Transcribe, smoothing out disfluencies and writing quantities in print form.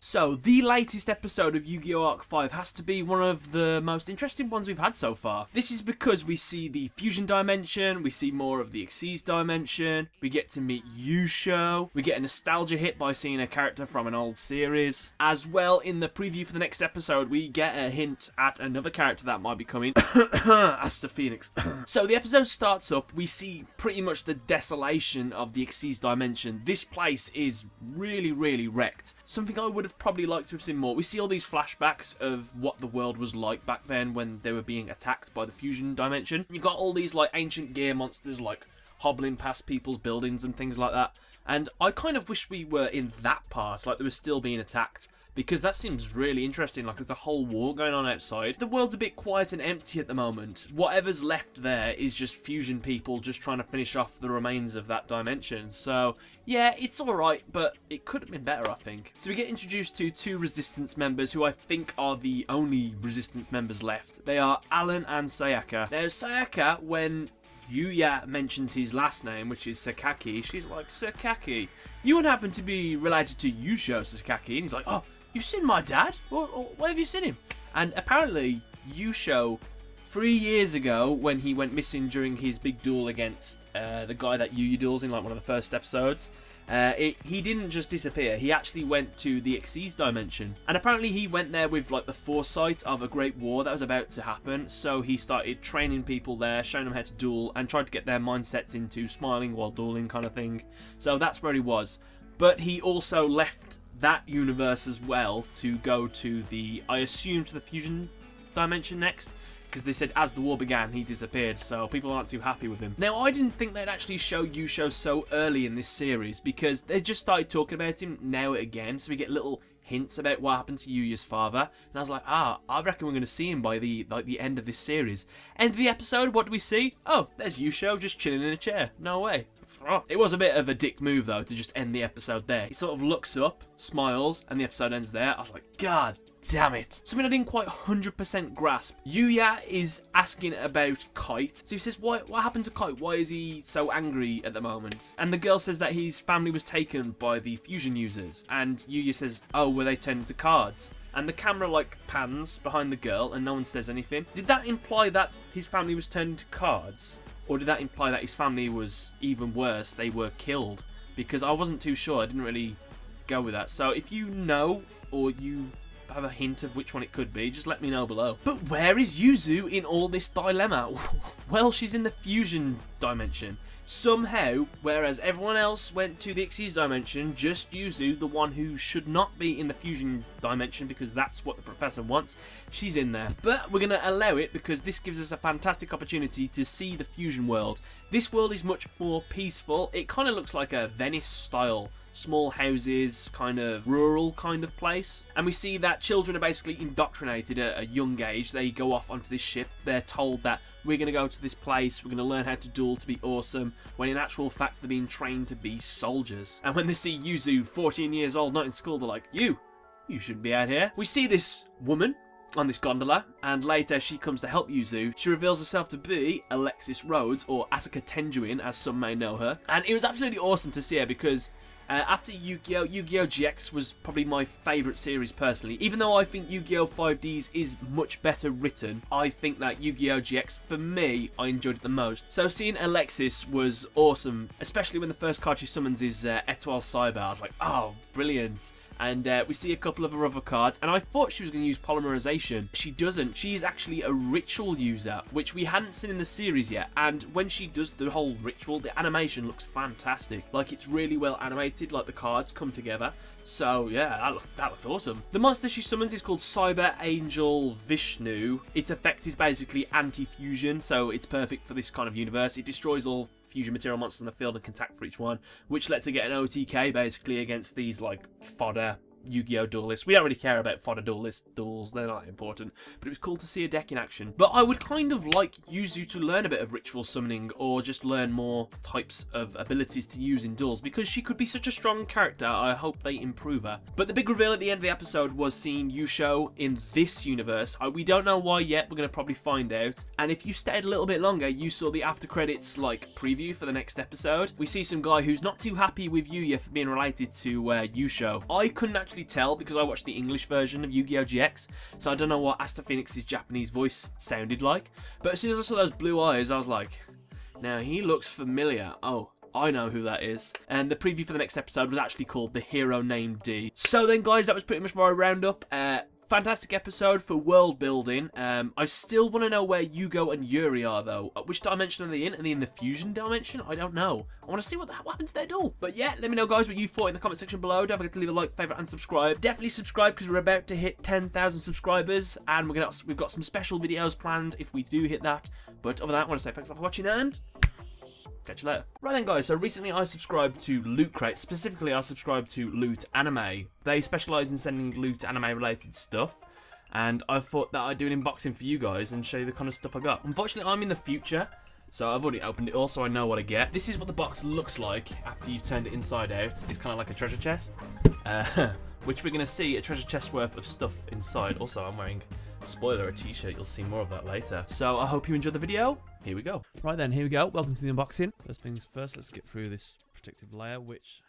So, the latest episode of Yu-Gi-Oh! Arc 5 has to be one of the most interesting ones we've had so far. This is because we see the fusion dimension, we see more of the Alexis dimension, we get to meet Yusho, we get a nostalgia hit by seeing a character from an old series. As well, in the preview for the next episode, we get a hint at another character that might be coming, Asta Phoenix. So, the episode starts up, we see pretty much the desolation of the Alexis dimension. This place is really wrecked. Something I would have probably liked to have seen more. We see all these flashbacks of what the world was like back then when they were being attacked by the fusion dimension. You've got all these like ancient gear monsters like hobbling past people's buildings and things like that. And I kind of wish we were in that part, like they were still being attacked. Because that seems really interesting, like there's a whole war going on outside. The world's a bit quiet and empty at the moment. Whatever's left there is just fusion people just trying to finish off the remains of that dimension. So, yeah, it's alright, but it could have been better, I think. So we get introduced to two Resistance members who I think are the only Resistance members left. They are Alan and Sayaka. Now, Sayaka, when Yuya mentions his last name, which is Sakaki, she's like, Sakaki, you would happen to be related to Yusho Sakaki? And he's like, oh, you've seen my dad? What have you seen him? And apparently, Yusho, 3 years ago, when he went missing during his big duel against the guy that Yuya duels in like one of the first episodes, he didn't just disappear. He actually went to the Alexis dimension. And apparently he went there with like the foresight of a great war that was about to happen. So he started training people there, showing them how to duel, and tried to get their mindsets into smiling while dueling kind of thing. So that's where he was. But he also left that universe as well to go to the, I assume, to the fusion dimension next, because they said as the war began he disappeared, so people aren't too happy with him. Now, I didn't think they'd actually show Yusho so early in this series, because they just started talking about him now and again, so we get little hints about what happened to Yuya's father, and I was like, I reckon we're going to see him by the end of this series. End of the episode, what do we see? Oh, there's Yusho just chilling in a chair. No way. It was a bit of a dick move though to just end the episode there. He sort of looks up, smiles, and the episode ends there. I was like, God damn it. Something I didn't quite 100% grasp. Yuya is asking about Kite. So he says, what happened to Kite? Why is he so angry at the moment? And the girl says that his family was taken by the fusion users. And Yuya says, oh, were they turned into cards? And the camera like pans behind the girl and no one says anything. Did that imply that his family was turned into cards? Or did that imply that his family was even worse, they were killed? Because I wasn't too sure, I didn't really go with that. So if you know, or you have a hint of which one it could be, just let me know below. But where is Yuzu in all this dilemma? Well, she's in the fusion dimension. Somehow, whereas everyone else went to the Alexis dimension, just Yuzu, the one who should not be in the fusion dimension because that's what the professor wants, she's in there. But we're going to allow it because this gives us a fantastic opportunity to see the fusion world. This world is much more peaceful. It kind of looks like a Venice style, small houses, kind of rural kind of place. And we see that children are basically indoctrinated at a young age. They go off onto this ship. They're told that we're going to go to this place, we're going to learn how to duel to be awesome, when in actual fact they're being trained to be soldiers. And when they see Yuzu, 14 years old, not in school, they're like, you shouldn't be out here. We see this woman on this gondola, and later she comes to help Yuzu. She reveals herself to be Alexis Rhodes, or Asuka Tenjuin, as some may know her. And it was absolutely awesome to see her because after Yu-Gi-Oh! Yu-Gi-Oh! GX was probably my favourite series personally. Even though I think Yu-Gi-Oh! 5Ds is much better written, I think that Yu-Gi-Oh! GX, for me, I enjoyed it the most. So seeing Alexis was awesome, especially when the first card she summons is Etoile Cyber. I was like, oh, brilliant. And we see a couple of her other cards, and I thought she was going to use polymerization. She doesn't. She's actually a ritual user, which we hadn't seen in the series yet, and when she does the whole ritual, the animation looks fantastic. Like, it's really well animated, like the cards come together. So yeah, that looks awesome. The monster she summons is called Cyber Angel Vishnu. Its effect is basically anti-fusion, so it's perfect for this kind of universe. It destroys all fusion material monsters in the field and can attack for each one, which lets her get an OTK basically against these like fodder Yu-Gi-Oh! Duelists. We don't really care about fodder duels, they're not important, but it was cool to see a deck in action. But I would kind of like Yuzu to learn a bit of ritual summoning, or just learn more types of abilities to use in duels, because she could be such a strong character. I hope they improve her. But the big reveal at the end of the episode was seeing Yusho in this universe. We don't know why yet, we're going to probably find out. And if you stayed a little bit longer, you saw the after credits like preview for the next episode. We see some guy who's not too happy with Yuya for being related to Yusho. I couldn't actually actually tell because I watched the English version of Yu-Gi-Oh! GX, so I don't know what Asta Phoenix's Japanese voice sounded like. But as soon as I saw those blue eyes, I was like, now he looks familiar. Oh, I know who that is. And the preview for the next episode was actually called The Hero Named D. So then, guys, that was pretty much my roundup. Fantastic episode for world building. I still want to know where Yugioh and Yuri are, though. Which dimension are they in? Are they in the fusion dimension? I don't know. I want to see what happened to their duel. But yeah, let me know, guys, what you thought in the comment section below. Don't forget to leave a like, favourite, and subscribe. Definitely subscribe because we're about to hit 10,000 subscribers, and we've got some special videos planned if we do hit that. But other than that, I want to say thanks a lot for watching, and catch you later. Right then, guys, so recently I subscribed to Loot Crate. Specifically, I subscribed to Loot Anime. They specialise in sending Loot Anime related stuff, and I thought that I'd do an unboxing for you guys and show you the kind of stuff I got. Unfortunately, I'm in the future, so I've already opened it all, so I know what I get. This is what the box looks like after you've turned it inside out. It's kind of like a treasure chest, which we're going to see a treasure chest worth of stuff inside. Also, I'm wearing, spoiler, a t-shirt. You'll see more of that later. So I hope you enjoyed the video. Here we go. Right then, here we go. Welcome to the unboxing. First things first, let's get through this protective layer, which